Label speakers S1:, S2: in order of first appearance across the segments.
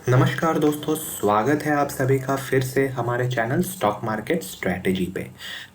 S1: नमस्कार दोस्तों, स्वागत है आप सभी का फिर से हमारे चैनल स्टॉक मार्केट स्ट्रैटेजी पे।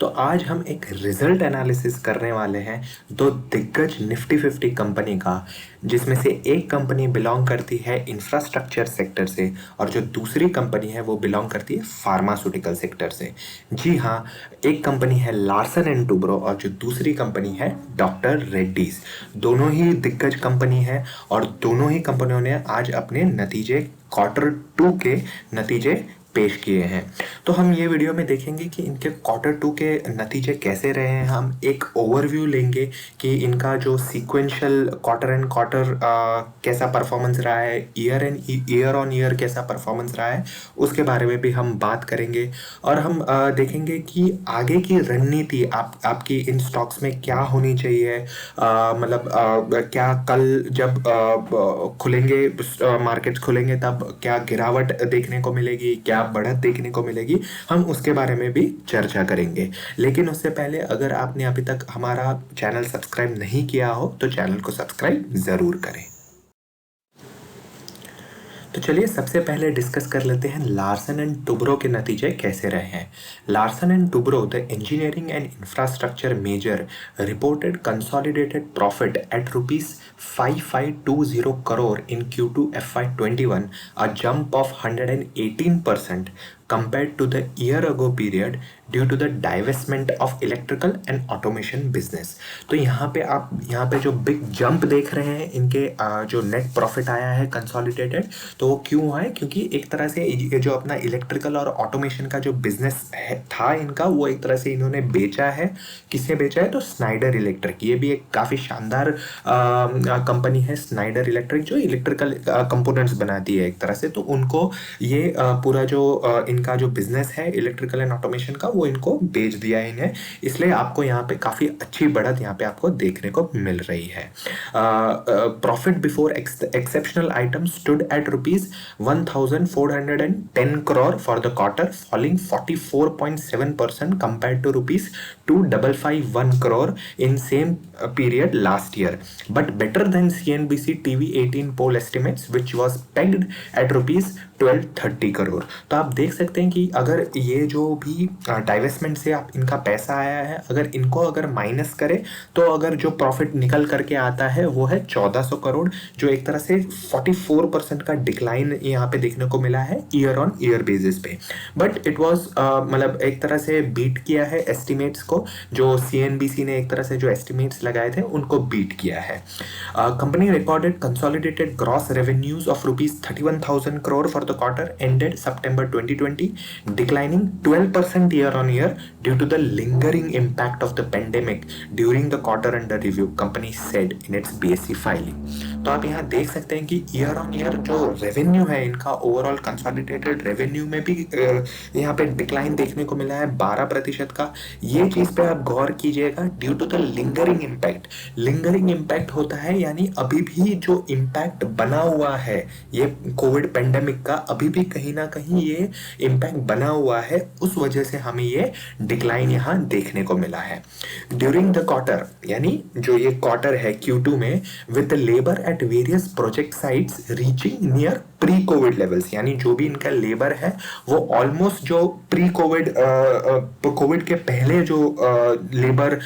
S1: तो आज हम एक रिजल्ट एनालिसिस करने वाले हैं दो दिग्गज निफ्टी 50 कंपनी का, जिसमें से एक कंपनी बिलोंग करती है इंफ्रास्ट्रक्चर सेक्टर से और जो दूसरी कंपनी है वो बिलोंग करती है फार्मास्यूटिकल सेक्टर से। जी हाँ, एक कंपनी है लार्सन एंड टुब्रो और जो दूसरी कंपनी है डॉक्टर रेड्डीज। दोनों ही दिग्गज कंपनी है और दोनों ही कंपनियों ने आज अपने नतीजे Q2 के नतीजे पेश किए हैं। तो हम ये वीडियो में देखेंगे कि इनके Q2 के नतीजे कैसे रहे हैं। हम एक ओवरव्यू लेंगे कि इनका जो सीक्वेंशियल क्वार्टर एंड क्वार्टर कैसा परफॉर्मेंस रहा है, ईयर ऑन ईयर कैसा परफॉर्मेंस रहा है, उसके बारे में भी हम बात करेंगे। और हम देखेंगे कि आगे की रणनीति आपकी इन स्टॉक्स में क्या होनी चाहिए। मतलब क्या कल जब खुलेंगे मार्केट्स खुलेंगे तब क्या गिरावट देखने को मिलेगी, क्या बढ़त देखने को मिलेगी, हम उसके बारे में भी चर्चा करेंगे। लेकिन उससे पहले अगर आपने अभी तक हमारा चैनल सब्सक्राइब नहीं किया हो तो चैनल को सब्सक्राइब ज़रूर करें। तो चलिए सबसे पहले डिस्कस कर लेते हैं लार्सन एंड टुब्रो के नतीजे कैसे रहे हैं। Larsen and Toubro, the engineering and infrastructure major, reported consolidated profit at rupees 5520 crore in Q2 FY21, a jump of 118% compared to the year ago period due to the divestment of electrical and automation business। तो यहाँ पे जो big jump देख रहे हैं इनके जो net profit आया है कंसोलिडेटेड, तो वो क्यों हुआ है? क्योंकि एक तरह से ये जो अपना इलेक्ट्रिकल और ऑटोमेशन का जो बिजनेस था इनका, वो एक तरह से इन्होंने बेचा है। किसने बेचा है? तो स्नाइडर इलेक्ट्रिक। ये भी एक काफ़ी शानदार कंपनी है स्नाइडर इलेक्ट्रिक, जो इलेक्ट्रिकल कंपोनेंट्स बनाती है एक तरह से। तो उनको ये पूरा जो इनका जो बिजनेस है इलेक्ट्रिकल एंड ऑटोमेशन का, वो इनको बेच दिया है इन्हें। इसलिए आपको यहाँ पे काफ़ी अच्छी बढ़त यहाँ पे आपको देखने को मिल रही है। Profit before exceptional item stood at rupees 1410 crore for the quarter, falling 44.7% compared to rupees 2551 crore in same period last year, but better than CNBC TV18 poll estimates which was pegged at rupees 1230 crore। तो आप देख सकते हैं कि अगर ये जो भी डाइवेस्टमेंट से आप इनका पैसा आया है, अगर इनको अगर माइनस करें तो अगर जो प्रॉफिट निकल करके आता है वो है 1400 करोड़, जो एक तरह से 44% का डिक्लाइन यहाँ पे देखने को मिला है ईयर ऑन ईयर बेसिस पे। बट इट वाज मतलब एक तरह से बीट किया है एस्टिमेट्स को, जो CNBC ने एक तरह से जो एस्टिमेट्स लगाए थे उनको बीट किया है। Company recorded consolidated gross revenues of rupees 31,000 crore for the quarter ended September 2020, declining 12% year on year due to the lingering impact of the pandemic during the quarter under review, company said in its BSE filing। तो आप यहाँ देख सकते हैं कि year on year जो revenue है इनका, ओवरऑल कंसोलिडेटेड रेवेन्यू में भी यहाँ पे डिक्लाइन देखने को मिला है 12% का। ये चीज़ पे आप गौर कीजिएगा, due to the lingering impact. Lingering impact होता है यानी अभी भी जो इम्पैक्ट बना हुआ है ये कोविड पेंडेमिक का, अभी भी कहीं ना कहीं ये इम्पैक्ट बना हुआ है, उस वजह से हमें ये डिक्लाइन यहाँ देखने को मिला है। ड्यूरिंग द क्वार्टर, यानी जो ये क्वार्टर है Q2 में, with the labour at various project sites reaching near pre Covid levels, यानी जो भी इनका लेबर है वो ऑलमोस्ट जो प्री कोविड कोविड के पहले जो लेबर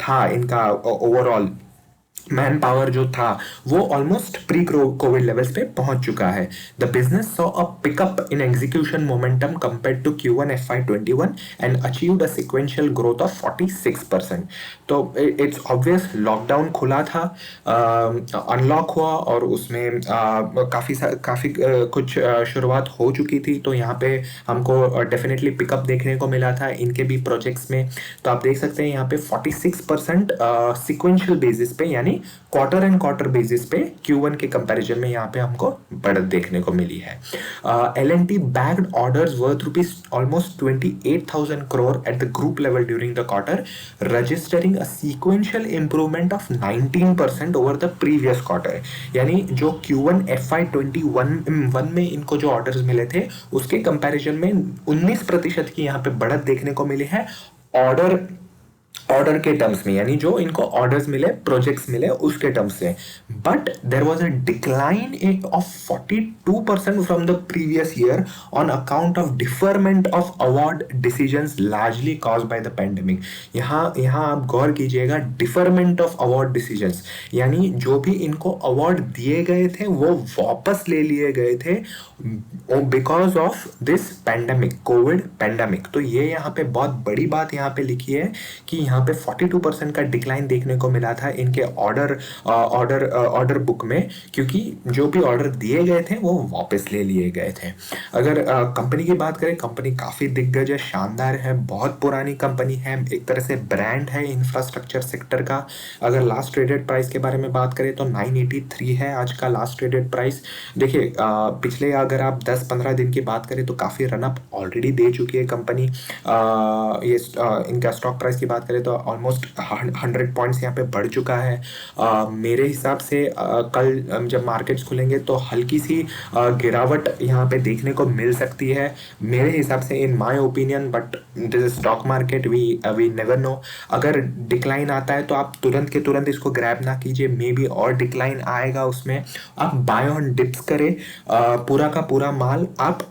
S1: था इनका, ओवरऑल मैन पावर जो था वो ऑलमोस्ट प्री कोविड लेवल्स पे पहुंच चुका है। The business saw a pickup in execution momentum compared to Q1 FY21 and achieved a sequential growth of 46%। तो इट्स ऑब्वियस, लॉकडाउन खुला था, अनलॉक हुआ और उसमें काफ़ी कुछ शुरुआत हो चुकी थी, तो यहाँ पे हमको डेफिनेटली पिकअप देखने को मिला था इनके भी प्रोजेक्ट्स में। तो आप देख सकते हैं यहाँ पे 46% सिक्वेंशियल बेसिस पे, यानी क्वार्टर एंड क्वार्टर बेसिस पे Q1 के कंपैरिजन में यहाँ पे हमको बढ़त देखने को मिली है। L&T bagged orders worth rupees almost 28,000 crore at the group level during the quarter, registering a sequential improvement of 19% over the previous quarter। यानी जो Q1 FY21 में इनको जो ऑर्डर्स मिले थे उसके कंपैरिजन में 19% की यहाँ पे बढ़त देखने को मिली है। ऑर्डर ऑर्डर के टर्म्स में, यानी जो इनको ऑर्डर्स मिले, प्रोजेक्ट्स मिले, उसके टर्म्स से। But there was a decline of 42% from the previous year on account of deferment of award decisions largely cause by the pandemic. यहाँ आप गौर कीजिएगा, डिफरमेंट ऑफ अवार्ड डिसीजंस, यानी जो भी इनको अवार्ड दिए गए थे वो वापस ले लिए गए थे because of this pandemic, Covid pandemic. तो ये यहाँ पे बहुत बड़ी बात यहाँ पे लिखी है कि यहाँ पे 42% का डिक्लाइन देखने को मिला था इनके ऑर्डर बुक में, क्योंकि जो भी ऑर्डर दिए गए थे वो वापस ले लिए गए थे। अगर कंपनी की बात करें, कंपनी काफ़ी दिग्गज है, शानदार है, बहुत पुरानी कंपनी है, एक तरह से ब्रांड है इंफ्रास्ट्रक्चर सेक्टर का। अगर लास्ट ट्रेडेड प्राइस के बारे में बात करें तो 983 है आज का लास्ट ट्रेडेड प्राइस। देखिए पिछले अगर आप 10-15 दिन की बात करें तो काफ़ी रनअप ऑलरेडी दे चुकी है कंपनी। इनका स्टॉक प्राइस की बात करें तो ऑलमोस्ट 100 पॉइंट्स यहाँ पे बढ़ चुका है। मेरे हिसाब से कल जब मार्केट्स खुलेंगे तो हल्की सी गिरावट यहाँ पे देखने को मिल सकती है मेरे हिसाब से, in my opinion. But this is stock market, we never know. अगर डिक्लाइन आता है तो आप तुरंत के तुरंत इसको ग्रैब ना कीजिए, मे बी और डिक्लाइन आएगा उसमें। आप बाय ऑन डिप्स करें, पूरा का पूरा माल आप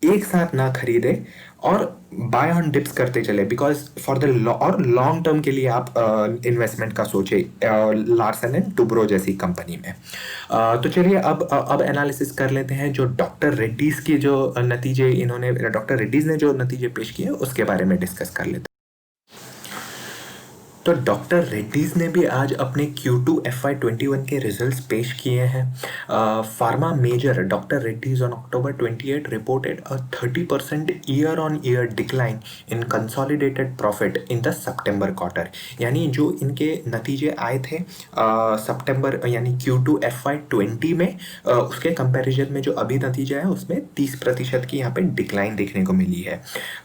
S1: एक साथ ना खरीदे और बाय ऑन डिप्स करते चले, बिकॉज फॉर द और लॉन्ग टर्म के लिए आप इन्वेस्टमेंट का सोचे लार्सन एंड टुब्रो जैसी कंपनी में। तो चलिए अब एनालिसिस कर लेते हैं जो डॉक्टर रेड्डीज के जो नतीजे इन्होंने, डॉक्टर रेड्डीज ने जो नतीजे पेश किए उसके बारे में डिस्कस कर लेते हैं। तो डॉक्टर रेड्डीज ने भी आज अपने Q2 FY21 के रिजल्ट्स पेश किए हैं। Pharma major doctor Reddy's on October 28 reported a 30% year on year decline in consolidated profit in the September quarter. यानी जो इनके नतीजे आए थे सितंबर यानी Q2 FY20 में, उसके कंपैरिजन में जो अभी नतीजा है उसमें 30% की यहाँ पे डिक्लाइन देखने को मिली है।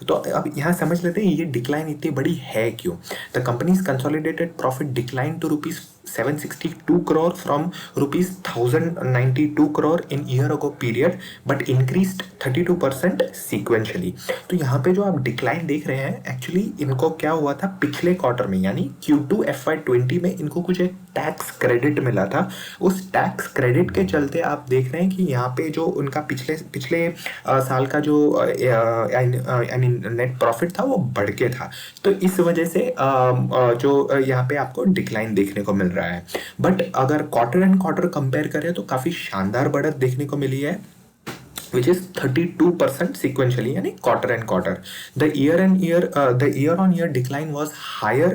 S1: तो अब यहाँ समझ लेते हैं ये डिक्लाइन इतनी बड़ी है क्यों। The companies consolidated profit declined to rupees 762 crore from rupees 1092 crore in year ago period but increased 32% sequentially। तो यहाँ पे जो आप डिक्लाइन देख रहे हैं, एक्चुअली इनको क्या हुआ था पिछले क्वार्टर में यानी Q2 FY20 में इनको कुछ एक टैक्स क्रेडिट मिला था। उस टैक्स क्रेडिट के चलते आप देख रहे हैं कि यहाँ पे जो उनका पिछले साल का जो आई मीन नेट प्रॉफिट था वो बढ़ के था। तो इस वजह से जो यहाँ पे आपको डिक्लाइन देखने को मिल रहा है। बट अगर क्वार्टर एंड क्वार्टर कंपेयर करें तो काफ़ी शानदार बढ़त देखने को मिली है, which is 32% sequentially, yani quarter and quarter. The year on year decline was higher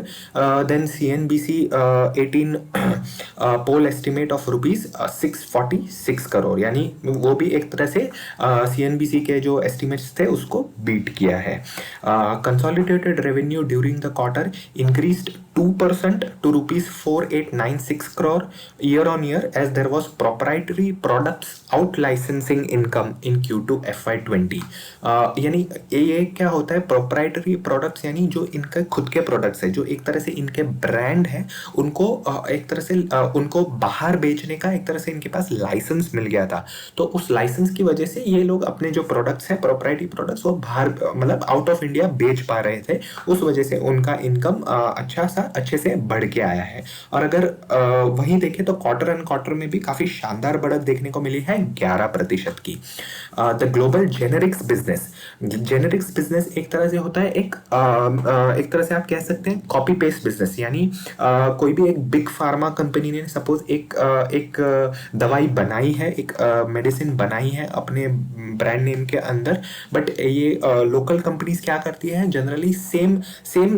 S1: than CNBC 18 poll estimate of rupees 646 crore, यानी वो भी एक तरह से CNBC के जो estimates थे उसको बीट किया है। Consolidated revenue during the quarter increased 2% to rupees 4896 crore year on year as there was proprietary products out licensing income in Q2 FY20। यानी ये क्या होता है प्रोप्राइटरी प्रोडक्ट्स, यानी जो इनके खुद के प्रोडक्ट्स है, जो एक तरह से इनके ब्रांड है, उनको एक तरह से उनको बाहर बेचने का एक तरह से इनके पास लाइसेंस मिल गया था। तो उस लाइसेंस की वजह से ये लोग अपने जो प्रोडक्ट्स हैं प्रोप्राइटरी प्रोडक्ट्स वो बाहर मतलब आउट ऑफ इंडिया बेच पा रहे थे, उस वजह से उनका इनकम अच्छे से बढ़ के आया है। और अगर वहीं देखें तो क्वार्टर एंड क्वार्टर में भी काफी शानदार बढ़त देखने को मिली है 11% की। द ग्लोबल जेनेरिक्स बिजनेस एक तरह से होता है एक तरह से आप कह सकते हैं कॉपी पेस्ट बिजनेस, यानी कोई भी एक बिग फार्मा कंपनी ने सपोज एक दवाई बनाई है, एक मेडिसिन बनाई है अपने ब्रांड नेम के अंदर, बट ये लोकल कंपनीज क्या करती है जनरली सेम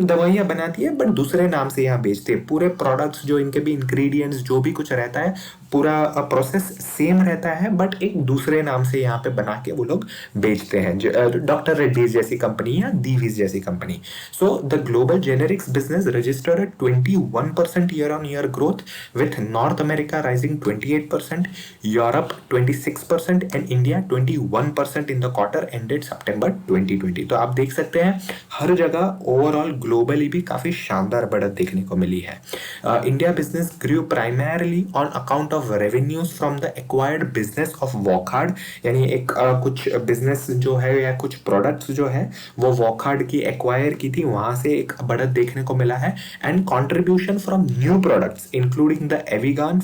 S1: दवाइयाँ बनाती है बट दूसरे नाम से यहाँ बेचते हैं। पूरे प्रोडक्ट्स जो इनके भी इंग्रेडिएंट्स जो भी कुछ रहता है पूरा प्रोसेस सेम रहता है बट एक दूसरे नाम से यहाँ पे बना के वो लोग बेचते हैं, डॉक्टर रेड्डीज जैसी कंपनी या दीवीज जैसी company. So the global generics business registered 21% year on year growth with North America rising 28%, Europe 26% and India 21% in the quarter ended September 2020। तो आप देख सकते हैं हर जगह ओवरऑल ग्लोबली भी काफी शानदार बढ़त देखने को मिली है। India business grew primarily on account of revenues from the acquired business of Wockhardt, यानी एक कुछ बिजनेस जो है या कुछ प्रोडक्ट्स जो है वो वॉकहार्ड की एक्वायर की थी, वहां से एक बढ़त देखने को मिला है। And contribution from new products including the Avigan,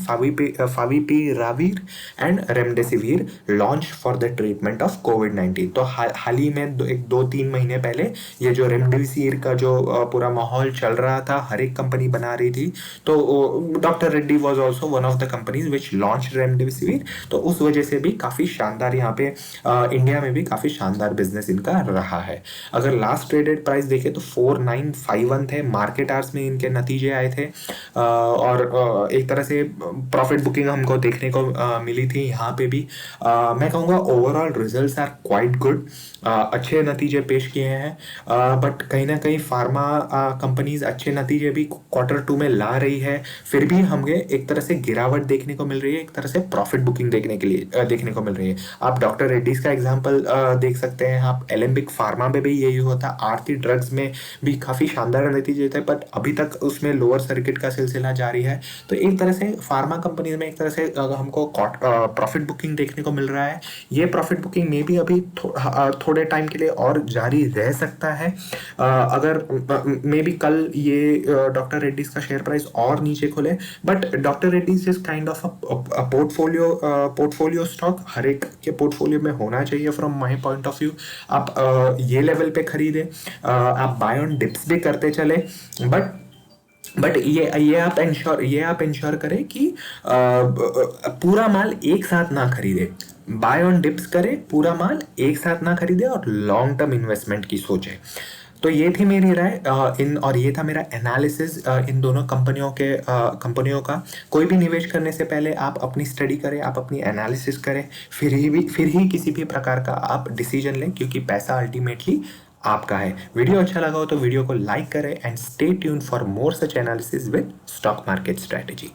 S1: favipiravir and remdesivir launch for the treatment of COVID. तो हाल ही में 2-3 महीने पहले ये जो रेमडेसिविर का जो पूरा माहौल चल रहा था, हर एक कंपनी बना रही थी, तो doctor Reddy was also one of the companies which launch remdesivir. तो उस वजह से भी काफ़ी शानदार यहाँ पे इंडिया में भी काफ़ी शानदार बिजनेस इनका रहा है। अगर लास्ट ट्रेडेड प्राइस देखें तो 4951 थे, मार्केट आवर्स में इनके नतीजे आए थे और एक तरह से प्रॉफिट बुकिंग हमको देखने को मिली थी यहाँ पे भी। मैं कहूँगा overall results are quite good, अच्छे नतीजे पेश किए हैं, बट कहीं ना कहीं फार्मा कंपनीज अच्छे नतीजे भी Q2 में ला रही है, फिर भी हमें एक तरह से गिरावट देखने को मिल रही है, एक तरह से प्रॉफिट बुकिंग देखने को मिल रही है। आप डॉक्टर रेड्डीज का एग्जांपल देख सकते हैं, आप एलेम्बिक फार्मा में भी यही होता, आरती ड्रग्स में भी काफ़ी शानदार नतीजे थे, बट अभी तक उसमें लोअर सर्किट का सिलसिला जारी है। तो एक तरह से फार्मा कंपनीज में एक तरह से हमको प्रॉफिट बुकिंग देखने को मिल रहा है। ये प्रॉफिट बुकिंग में भी अभी थोड़े टाइम के लिए और जारी रह सकता है। अगर मे बी कल ये डॉक्टर रेड्डीज का शेयर प्राइस और नीचे खुले, but doctor Reddy's is kind of a portfolio stock, हर एक के पोर्टफोलियो में होना चाहिए from my point of view. आप ये लेवल पे खरीदे, आप बाय ऑन डिप्स भी करते चले, बट ये आप इंश्योर करें कि पूरा माल एक साथ ना खरीदे, बाय ऑन डिप्स करें, पूरा माल एक साथ ना खरीदे और लॉन्ग टर्म इन्वेस्टमेंट की सोचे। तो ये थी मेरी राय और ये था मेरा एनालिसिस इन दोनों कंपनियों का। कोई भी निवेश करने से पहले आप अपनी स्टडी करें, आप अपनी एनालिसिस करें, फिर ही किसी भी प्रकार का आप डिसीजन लें, क्योंकि पैसा अल्टीमेटली आपका है। वीडियो अच्छा लगा हो तो वीडियो को लाइक करें and stay tuned for more such analysis with stock market strategy.